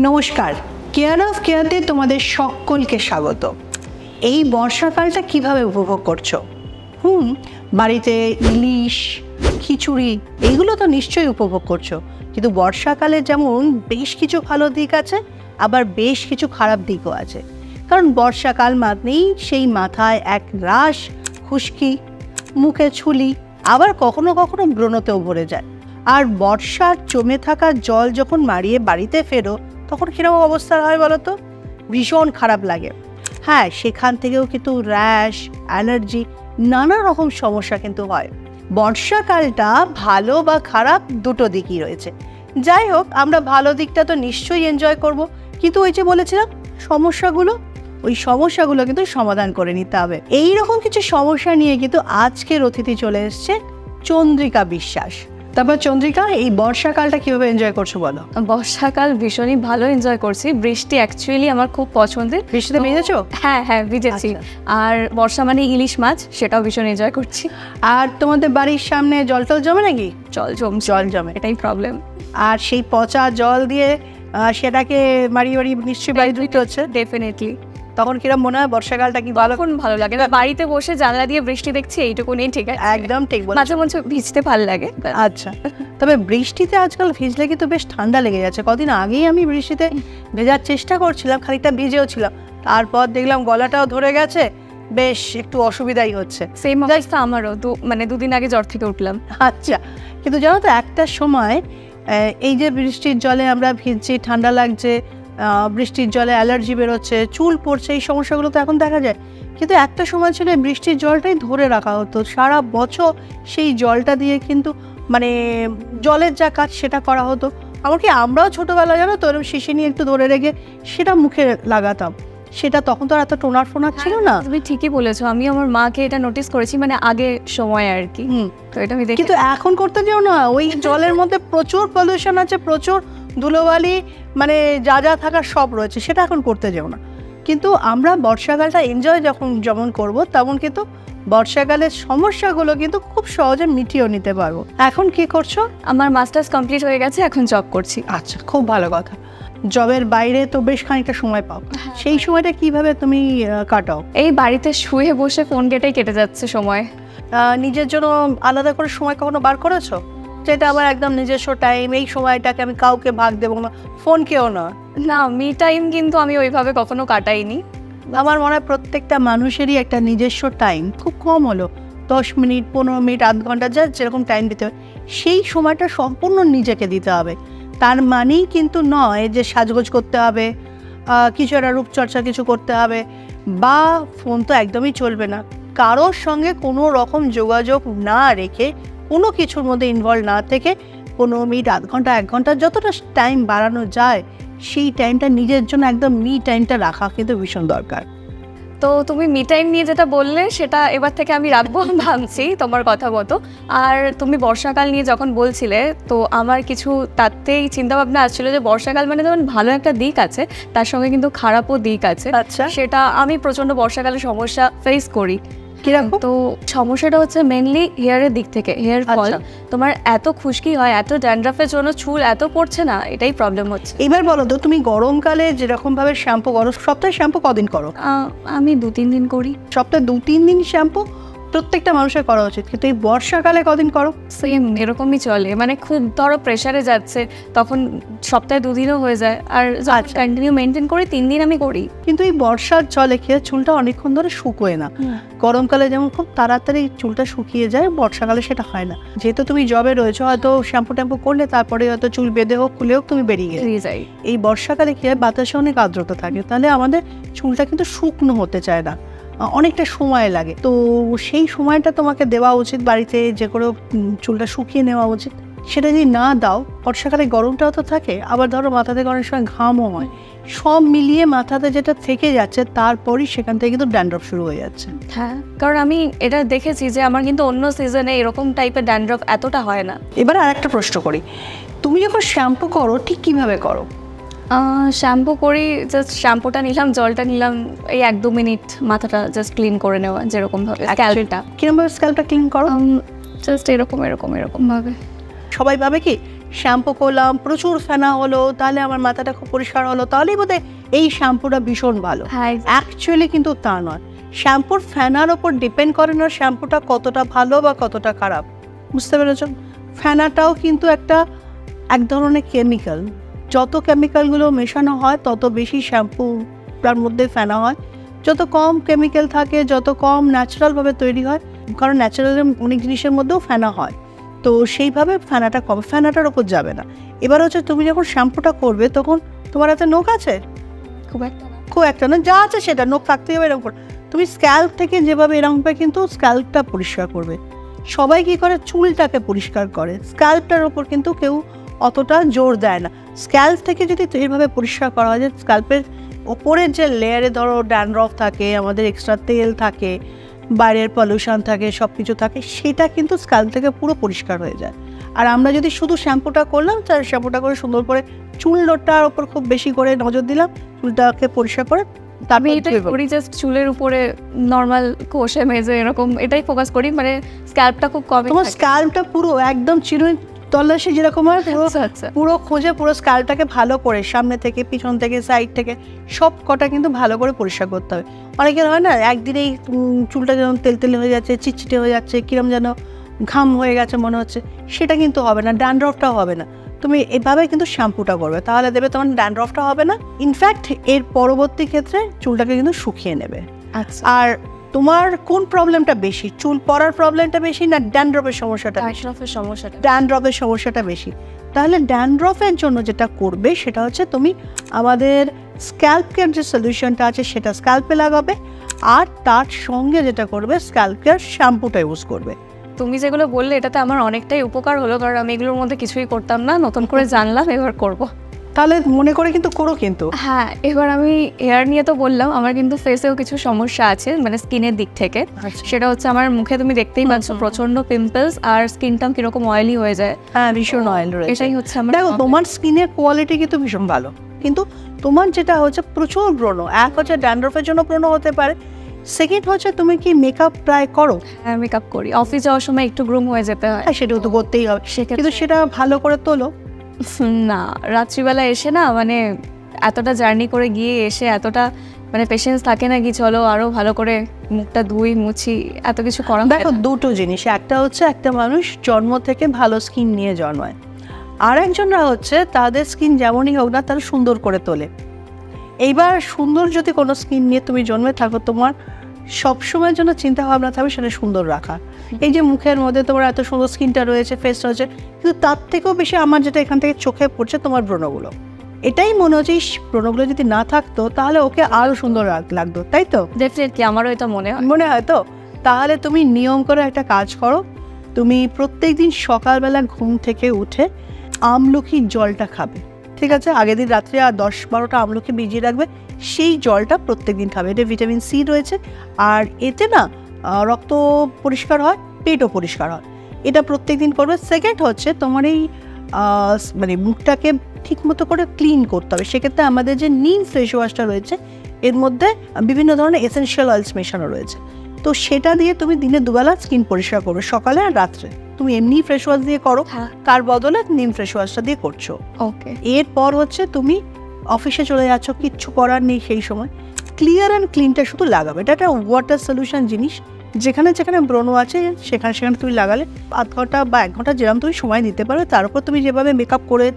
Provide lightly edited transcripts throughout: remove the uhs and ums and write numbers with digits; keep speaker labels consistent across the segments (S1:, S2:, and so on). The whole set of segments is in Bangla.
S1: নমস্কার, কেয়ার অফ কেয়াতে তোমাদের সকলকে স্বাগত। এই বর্ষাকালটা কিভাবে উপভোগ করছো? বাড়িতে ইলিশ, খিচুড়ি এগুলো তো নিশ্চয়ই উপভোগ করছো, কিন্তু বর্ষাকালে যেমন বেশ কিছু ভালো দিক আছে, আবার বেশ কিছু খারাপ দিকও আছে। কারণ বর্ষাকাল মানেই সেই মাথায় এক রাশ খুশকি, মুখে ছুলি, আবার কখনো কখনো ব্রণতেও ভরে যায়। আর বর্ষার জমে থাকা জল যখন মারিয়ে বাড়িতে ফেরো, তখন কীরকম অবস্থা হয় বলো তো? ভীষণ খারাপ লাগে। হ্যাঁ, সেখান থেকেও কিন্তু র্যাশ, অ্যালার্জি, নানা রকম সমস্যা কিন্তু হয়। বর্ষাকালটা ভালো বা খারাপ দুটো দিকই রয়েছে। যাই হোক, আমরা ভালো দিকটা তো নিশ্চয়ই এনজয় করব, কিন্তু ওই যে বলেছিলাম ওই সমস্যাগুলো কিন্তু সমাধান করে নিতে হবে। এইরকম কিছু সমস্যা নিয়ে কিন্তু আজকের অতিথি চলে এসছে চন্দ্রিকা বিশ্বাস। তারপর চন্দ্রিকা, এই বর্ষাকালটা কিভাবে এনজয় করছো বলো?
S2: বর্ষাকাল ভীষণই ভালো এনজয় করছি। বৃষ্টি অ্যাকচুয়ালি আমার খুব পছন্দের।
S1: বৃষ্টিতে ভিজেছো?
S2: হ্যাঁ, ভিজেছি। আর বর্ষা মানে ইলিশ মাছ, সেটাও ভীষণ এনজয় করছি।
S1: আর তোমাদের বাড়ির সামনে জল জমে নাকি?
S2: জল জমে, এটাই প্রবলেম।
S1: আর সেই পচা জল দিয়ে সেটাকে মারিয়ে নিশ্চয়ই বাড়ি ধুতে হচ্ছে।
S2: ডেফিনেটলি।
S1: তখন কিরম মনে হয় বর্ষাকালটা? কি
S2: ভালো লাগে, বাড়িতে বসে জানলা দিয়ে বৃষ্টি দেখছি, এইটুকু নেই, ঠিক আছে।
S1: একদম ঠিক বলেছো।
S2: মাঝে মাঝে ভিজতে ভালো লাগে।
S1: আচ্ছা, তবে বৃষ্টিতে আজকাল ভিজলে কিন্তু বেশ ঠান্ডা লেগে যাচ্ছে। কদিন আগেই আমি বৃষ্টিতে ভেজার চেষ্টা করছিলাম, খানিকটা ভিজেও ছিলাম, তারপর দেখলাম গলাটাও ধরে গেছে, বেশ একটু অসুবিধাই হচ্ছে।
S2: সেম অবস্থা আমারও, দুদিন আগে জ্বর থেকে উঠলাম।
S1: আচ্ছা, কিন্তু জানো তো, একটা সময় এই যে বৃষ্টির জলে আমরা ভিজছি, ঠান্ডা লাগছে, বৃষ্টির জলে অ্যালার্জি বেরোচ্ছে, চুল পড়ছে, এই সমস্যাগুলো তো এখন দেখা যায়। কিন্তু একটা সময় ছিল বৃষ্টির জলটাই ধরে রাখা হতো সারা বছর, সেই জলটা দিয়ে কিন্তু মানে জলের যা কাজ সেটা করা হতো। এমনকি আমরাও ছোটোবেলায় জানো তো এরকম শিশি নিয়ে একটু ধরে রেখে সেটা মুখে লাগাতাম। সেটা তখন তো আর এত টোনার ছিল না।
S2: তুমি ঠিকই বলেছো, আমি আমার মাকে এটা নোটিস করেছি, মানে আগে সময় আর কি। তো এটা আমি দেখি,
S1: কিন্তু এখন করতে যাও না, ওই জলের মধ্যে প্রচুর পলিউশন আছে, প্রচুর ধুলোবালি, মানে যা থাকার সব রয়েছে, সেটা এখন করতে যাও না। কিন্তু আমরা বর্ষাকালটা এনজয় যেমন করব, তেমন কিন্তু বর্ষাকালের সমস্যাগুলো কিন্তু খুব সহজে মিটিয়েও নিতে পারবো। এখন কি করছো?
S2: আমার মাস্টার্স কমপ্লিট হয়ে গেছে, এখন জব করছি।
S1: আচ্ছা, খুব ভালো কথা। জবের বাইরে তো বেশ খানিকটা সময় পাও, সেই সময়টা কিভাবে তুমি কাটাও?
S2: এই বাড়িতে শুয়ে বসে ফোন ঘেঁটেই কেটে যাচ্ছে সময়।
S1: নিজের জন্য আলাদা করে সময় কখনো বার করেছো, যেটা আমার একদম নিজস্ব টাইম, এই সময়টাকে আমি কাউকে ভাগ দেবো না, ফোনকেও না?
S2: না, মি টাইম কিন্তু আমি ওইভাবে কখনো কাটাইনি।
S1: আমার মনে হয় প্রত্যেকটা মানুষেরই একটা নিজস্ব টাইম, খুব কম হলো 10 মিনিট, 15 মিনিট, আধ ঘন্টা, যা যেরকম টাইম দিতে হবে, সেই সময়টা সম্পূর্ণ নিজেকে দিতে হবে। তার মানেই কিন্তু নয় যে সাজগোজ করতে হবে, কিছু একটা রূপচর্চা কিছু করতে হবে, বা ফোন তো একদমই চলবে না। কারোর সঙ্গে কোনো রকম যোগাযোগ না রেখে, কোনো কিছুর মধ্যে ইনভলভ না থেকে 15 মিনিট, আধ ঘন্টা, 1 ঘন্টা, যতটা টাইম বাড়ানো যায়, সেই টাইমটা নিজের জন্য, একদম মি টাইমটা রাখা কিন্তু ভীষণ দরকার।
S2: তো তুমি মি টাইম নিয়ে যেটা বললে, সেটা এবার থেকে আমি রাখবো ভাবছি তোমার কথা মতো। আর তুমি বর্ষাকাল নিয়ে যখন বলছিলে, তো আমার কিছু তাতেই চিন্তাভাবনা আসছিল যে বর্ষাকাল মানে যেমন ভালো একটা দিক আছে, তার সঙ্গে কিন্তু খারাপও দিক আছে।
S1: আচ্ছা,
S2: সেটা আমি প্রচণ্ড বর্ষাকালে সমস্যা ফেস করি।
S1: কিরকম?
S2: তো সমস্যাটা হচ্ছে মেনলি হেয়ারের দিক থেকে, হেয়ার ফল। তোমার এত খুশকি হয়, এত ড্যান্ড্রাফের জন্য চুল এত পড়ছে না, এটাই প্রবলেম হচ্ছে।
S1: এবার বলো তো, তুমি গরমকালে যেরকম ভাবে শ্যাম্পু করো, সপ্তাহে শ্যাম্পু কদিন করো?
S2: আমি 2-3 দিন করি।
S1: সপ্তাহে 2-3 দিন শ্যাম্পু প্রত্যেকটা মানুষের করা উচিত, কিন্তু এই বর্ষাকালে কদিন করো?
S2: সেম এরকমই চলে, মানে খুব ধরো প্রেশারে যাচ্ছে, তখন সপ্তাহে 2 দিনও হয়ে যায়। আর কন্টিনিউ মেনটেন করি 3 দিন আমি করি।
S1: কিন্তু এই বর্ষার জলে খেয়ে চুলটা অনেকক্ষণ ধরে শুকোয় না। গরমকালে যেমন খুব তাড়াতাড়ি চুলটা শুকিয়ে যায়, বর্ষাকালে সেটা হয় না। যেহেতু তুমি জবে রয়েছো, হয়তো শ্যাম্পু ট্যাম্পু করলে তারপরে হয়তো চুল বেঁধে হোক, খুলে হোক, তুমি বেরিয়ে
S2: যাই।
S1: এই বর্ষাকালে খেয়ে বাতাসে অনেক আর্দ্রতা থাকে, তাহলে আমাদের চুলটা কিন্তু শুকনো হতে চায় না, অনেকটা সময় লাগে। তো সেই সময়টা তোমাকে দেওয়া উচিত, বাড়িতে যে করে চুলটা শুকিয়ে নেওয়া উচিত। সেটা যদি না দাও, বর্ষাকালে গরমটাও তো থাকে, আবার ধরো মাথা থেকে অনেক সময় ঘামও হয়, সব মিলিয়ে মাথাতে যেটা থেকে যাচ্ছে, তারপরই সেখান থেকে কিন্তু ড্যান্ড্রফ শুরু হয়ে যাচ্ছে।
S2: হ্যাঁ, কারণ আমি এটা দেখেছি যে আমার কিন্তু অন্য সিজনে এরকম টাইপের ড্যান্ড্রফ এতটা হয় না।
S1: এবার আর একটা প্রশ্ন করি, তুমি যখন শ্যাম্পু করো ঠিক কিভাবে করো?
S2: শ্যাম্পু করি, জাস্ট শ্যাম্পুটা নিলাম, জলটা নিলাম, এই 1-2 মিনিট মাথাটা জাস্ট ক্লিন করে নেওয়া, যেরকম ভাবে স্ক্যাল্পটা।
S1: কিরকম ভাবে স্ক্যাল্পটা ক্লিন করো?
S2: জাস্ট এরকম ভাবে।
S1: সবাই ভাবে কি শ্যাম্পু করলাম, প্রচুর ফেনা হলো, তাহলে আমার মাথাটা খুব পরিষ্কার হলো, তাহলেই বোধহয় এই শ্যাম্পুটা ভীষণ ভালো।
S2: হ্যাঁ,
S1: অ্যাকচুয়ালি কিন্তু তা নয়। শ্যাম্পুর ফেনার ওপর ডিপেন্ড করে না শ্যাম্পুটা কতটা ভালো বা কতটা খারাপ, বুঝতে পেরেছ? ফেনাটাও কিন্তু এক ধরনের কেমিক্যাল। যত কেমিক্যালগুলো মেশানো হয় তত বেশি শ্যাম্পুটার মধ্যে ফেনা হয়। যত কম কেমিক্যাল থাকে, যত কম ন্যাচারালভাবে তৈরি হয়, কারণ ন্যাচারাল অনেক জিনিসের মধ্যেও ফেনা হয়, তো সেইভাবে ফেনাটা কম, ফেনাটার ওপর যাবে না। এবার হচ্ছে তুমি যখন শ্যাম্পুটা করবে তখন তোমার হাতে নখ আছে? খুব একটা না, যা আছে সেটা, নখ থাকতে হবে এরকম করে। তুমি স্ক্যাল্প থেকে যেভাবে এরকমভাবে কিন্তু স্ক্যাল্পটা পরিষ্কার করবে। সবাই কী করে, চুলটাকে পরিষ্কার করে, স্ক্যাল্পটার ওপর কিন্তু কেউ অতটা জোর দেয় না। স্ক্যাল্প থেকে যদি এইভাবে পরিষ্কার করা হয়, যে স্ক্যাল্পের ওপরের যে লেয়ারে ধরো ড্যান্ড্রফ থাকে, আমাদের এক্সট্রা তেল থাকে, বাইরের পলিউশন থাকে, সব কিছু থাকে, সেটা কিন্তু স্ক্যাল্প থেকে পুরো পরিষ্কার হয়ে যায়। আর আমরা যদি শুধু শ্যাম্পুটা করলাম, তার শ্যাম্পুটা করে সুন্দর করে চুলটার ওপর খুব বেশি করে নজর দিলাম, চুলটাকে পরিষ্কার করে
S2: আমি এটাই করি, জাস্ট চুলের উপরে নর্মাল ঘষে মেজে এরকম এটাই ফোকাস করি, মানে স্ক্যাল্পটা খুব কম।
S1: তোমার স্ক্যাল্পটা পুরো একদম চিরুনি তল্লাশি যেরকম হয়, পুরো খোঁজে পুরো স্ক্যাল্পটাকে ভালো করে সামনে থেকে, পিছন থেকে, সাইড থেকে সব কটা কিন্তু ভালো করে পরিষ্কার করতে হবে। অনেকের হয় না একদিনেই চুলটা যেমন তেলতেলে হয়ে যাচ্ছে, চিটচিটে হয়ে যাচ্ছে, কিরম যেন ঘাম হয়ে গেছে মনে হচ্ছে, সেটা কিন্তু হবে না, ড্যান্ড্রফটাও হবে না। তুমি এভাবে কিন্তু শ্যাম্পুটা করবে, তাহলে দেবে তোমার ড্যান্ড্রফটা হবে না। ইনফ্যাক্ট এর পরবর্তী ক্ষেত্রে চুলটাকে কিন্তু শুকিয়ে নেবে।
S2: আচ্ছা,
S1: আর তোমার কোন প্রবলেমটা বেশি, চুল পড়ার প্রবলেমটা বেশি না ড্যান্ড্রফের সমস্যাটা? ড্যান্ড্রফের সমস্যাটা বেশি। তাহলে ড্যান্ড্রফের জন্য যেটা করবে সেটা হচ্ছে তুমি আমাদের স্ক্যাল্প কেয়ার যে সলিউশনটা আছে সেটা স্ক্যাল্পে লাগাবে, আর তার সঙ্গে যেটা করবে স্ক্যাল্প কেয়ার শ্যাম্পুটা ইউজ করবে।
S2: তুমি যেগুলো বললে এটাতে আমার অনেকটাই উপকার হলো, কারণ আমি এগুলোর মধ্যে কিছুই করতাম না, নতুন করে জানলাম, এবার করব।
S1: তাহলে মনে করে কিন্তু করো কিন্তু।
S2: হ্যাঁ, এবার আমি হেয়ার নিয়ে তো বললাম, আমার কিন্তু ফেসেও কিছু সমস্যা আছে, মানে স্কিনের দিক থেকে। সেটা হচ্ছে আমার মুখে তুমি দেখতেই পাচ্ছ প্রচন্ড পিম্পলস, আর স্কিনটা কিরকম অয়েলি হয়ে যায়।
S1: হ্যাঁ, ভীষণ অয়েল রয়েছে।
S2: এটাই হচ্ছে আমার।
S1: দেখো, তোমার স্কিনের কোয়ালিটি কিন্তু ভীষণ ভালো, কিন্তু তোমার যেটা হচ্ছে প্রচুর ব্রণ। এক হচ্ছে ড্যান্ড্রফের জন্য ব্রণ হতে পারে, সেকেন্ড হচ্ছে তুমি কি মেকআপ প্রায় করো?
S2: হ্যাঁ, মেকআপ করি, অফিস যাওয়ার সময় একটু গ্রুম হয়ে যেতে হয়।
S1: হ্যাঁ, সেটাও তো করতেই হবে, কিন্তু সেটা ভালো করে তোলো
S2: না। রাত্রিবেলা এসে না, মানে এতটা জার্নি করে গিয়ে এসে এতটা মানে পেশেন্স থাকে না কি চলো আরো ভালো করে মুখটা ধুই মুছি, এত কিছু করা।
S1: দেখো, দুটো জিনিস, একটা হচ্ছে একটা মানুষ জন্ম থেকে ভালো স্কিন নিয়ে জন্মায়, আর একজনরা হচ্ছে তাদের স্কিন যেমনই হোক না তারা সুন্দর করে তোলে। এইবার সুন্দর যদি কোনো স্কিন নিয়ে তুমি জন্মে থাকো, তোমার সবসময়ের জন্য চিন্তা ভাবনা থাকবে সেটা সুন্দর রাখা। এই যে মুখের মধ্যে তোমার এত সুন্দর স্কিনটা রয়েছে, ফেসটা রয়েছে, কিন্তু তার থেকেও বেশি আমার যেটা এখান থেকে চোখে পড়ছে তোমার ব্রণগুলো। এটাই মনে হচ্ছে ব্রণগুলো যদি না থাকতো তাহলে ওকে আরও সুন্দর লাগতো, তাই তো?
S2: ডেফিনেটলি আমারও এটা মনে হয়
S1: তো। তাহলে তুমি নিয়ম করে একটা কাজ করো, তুমি প্রত্যেকদিন সকালবেলা ঘুম থেকে উঠে আমলকির জলটা খাবে, ঠিক আছে? আগের দিন রাত্রে আর 10-12টা আমলকি ভিজিয়ে রাখবে, সেই জলটা প্রত্যেকদিন খাবে। এতে ভিটামিন সি রয়েছে, আর এতে না রক্ত পরিষ্কার হয়, পেটও পরিষ্কার হয়। এটা প্রত্যেকদিন করবে। সেকেন্ড হচ্ছে তোমার এই মানে মুখটাকে ঠিক মতো করে ক্লিন করতে হবে। সেক্ষেত্রে আমাদের যে নিম ফেস ওয়াশটা রয়েছে এর মধ্যে বিভিন্ন ধরনের এসেনশিয়াল অয়েলস মেশানো রয়েছে, তো সেটা দিয়ে তুমি দিনে দুবেলা স্কিন পরিষ্কার করবে, সকালে আর রাত্রে। তুমি এমনি ফ্রেশ ওয়াশ দিয়ে করো, তার বদলে নিম ফ্রেশ ওয়াশটা দিয়ে করছো।
S2: ওকে।
S1: এরপর হচ্ছে তুমি অফিসে চলে যাচ্ছ, কিচ্ছু করার নেই, সেই সময় ক্লিয়ার অ্যান্ড ক্লিনটা শুধু লাগাবে। এটা একটা ওয়াটার সলিউশন জিনিস, যেখানে যেখানে ব্রণ আছে সেখানে সেখানে তুমি লাগালে 0.5 ঘন্টা বা 1 ঘন্টা যেরকম তুমি সময় দিতে পারো, তার উপর তুমি যেভাবে মেকআপ করে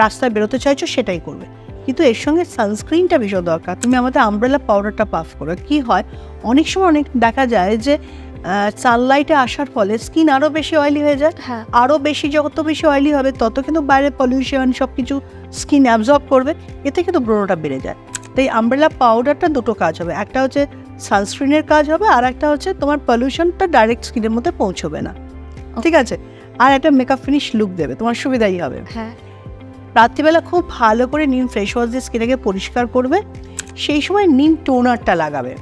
S1: রাস্তায় বেরোতে চাইছো সেটাই করবে। কিন্তু এর সঙ্গে সানস্ক্রিনটা ভীষণ দরকার। তুমি আমাদের আমব্রেলা পাউডারটা পাফ করো। কি হয়, অনেক সময় অনেক দেখা যায় যে সানলাইটে আসার ফলে স্কিন আরও বেশি অয়েলি হয়ে যায়। আরও বেশি, যত বেশি অয়েলি হবে তত কিন্তু বাইরের পলিউশন সব কিছু স্কিন অ্যাবজর্ব করবে, এতে কিন্তু ব্রণটা বেড়ে যায়। তাই আমব্রেলা পাউডারটা দুটো কাজ হবে, একটা হচ্ছে সানস্ক্রিনের কাজ হবে, আর একটা হচ্ছে তোমার পলিউশনটা ডাইরেক্ট স্কিনের মধ্যে পৌঁছবে না, ঠিক আছে? আর একটা মেকআপ ফিনিশ লুক দেবে, তোমার সুবিধাই হবে। রাত্রিবেলা খুব ভালো করে নিম ফ্রেশ ওয়াশ দিয়ে স্কিনটাকে পরিষ্কার করবে, সেই সময় নিম টোনারটা লাগাবে,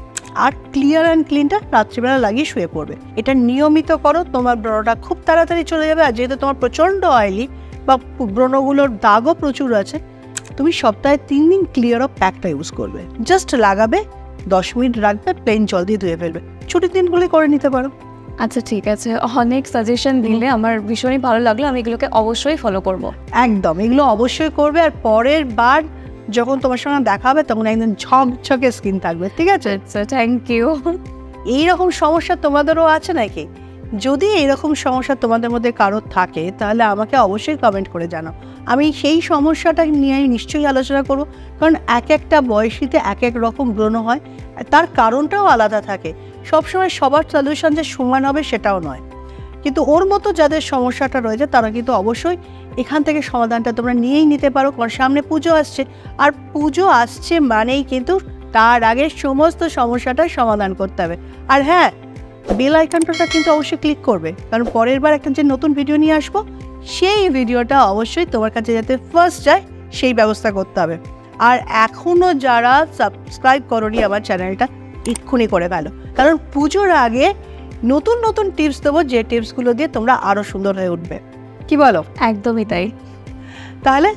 S1: আর ক্লিয়ার অ্যান্ড ক্লিনটা রাত্রিবেলা লাগিয়ে শুয়ে পড়বে। এটা নিয়মিত করো, তোমার ব্রণটা খুব তাড়াতাড়ি চলে যাবে। আর যেহেতু তোমার প্রচণ্ড অয়েলি বা ব্রণগুলোর দাগও প্রচুর আছে, তুমি সপ্তাহে 3 দিন ক্লিয়ার অফ প্যাকটা ইউজ করবে। জাস্ট লাগাবে, 10 মিনিট রাখবে, প্লেন জল দিয়ে ধুয়ে ফেলবে। ছুটির দিনগুলি করে নিতে পারো।
S2: আচ্ছা ঠিক আছে, অনেক সাজেশন দিলে, আমার ভীষণই ভালো লাগলো, আমি এগুলোকে অবশ্যই ফলো করব।
S1: একদম, এগুলো অবশ্যই করবে। আর পরের বার যখন তোমার সঙ্গে দেখা হবে তখন একদম ঝকঝকে স্কিন থাকবে, ঠিক আছে?
S2: আচ্ছা, থ্যাংক ইউ।
S1: এইরকম সমস্যা তোমাদেরও আছে নাকি? যদি এইরকম সমস্যা তোমাদের মধ্যে কারোর থাকে তাহলে আমাকে অবশ্যই কমেন্ট করে জানাও, আমি সেই সমস্যাটা নিয়ে নিশ্চয়ই আলোচনা করব। কারণ এক একটা বয়সীতে এক এক রকম ব্রণ হয়, তার কারণটাও আলাদা থাকে। সবসময় সবার সলিউশন যে সমান হবে সেটাও নয়, কিন্তু ওর মতো যাদের সমস্যাটা রয়েছে তারা কিন্তু অবশ্যই এখান থেকে সমাধানটা তোমরা নিয়েই নিতে পারো। কারণ সামনে পুজো আসছে, আর পুজো আসছে মানেই কিন্তু তার আগে সমস্ত সমস্যাটার সমাধান করতে হবে। আর হ্যাঁ, বেল আইকনটা কিন্তু অবশ্যই ক্লিক করবে, কারণ পরের বার একটা যে নতুন ভিডিও নিয়ে আসবো সেই ভিডিওটা অবশ্যই তোমার কাছে যাতে ফার্স্ট যায় সেই ব্যবস্থা করতে হবে। আর এখনও যারা সাবস্ক্রাইব করোনি আমার চ্যানেলটা, এক্ষুনি করে ফেলো, কারণ পুজোর আগে নতুন নতুন টিপস দেবো, যে টিপসগুলো দিয়ে তোমরা আরও সুন্দর হয়ে উঠবে। কি বলো?
S2: একদমই তাই।
S1: তাহলে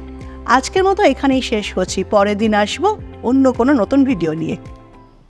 S1: আজকের মতো এখানেই শেষ করছি, পরের দিন আসবো অন্য কোনো নতুন ভিডিও নিয়ে।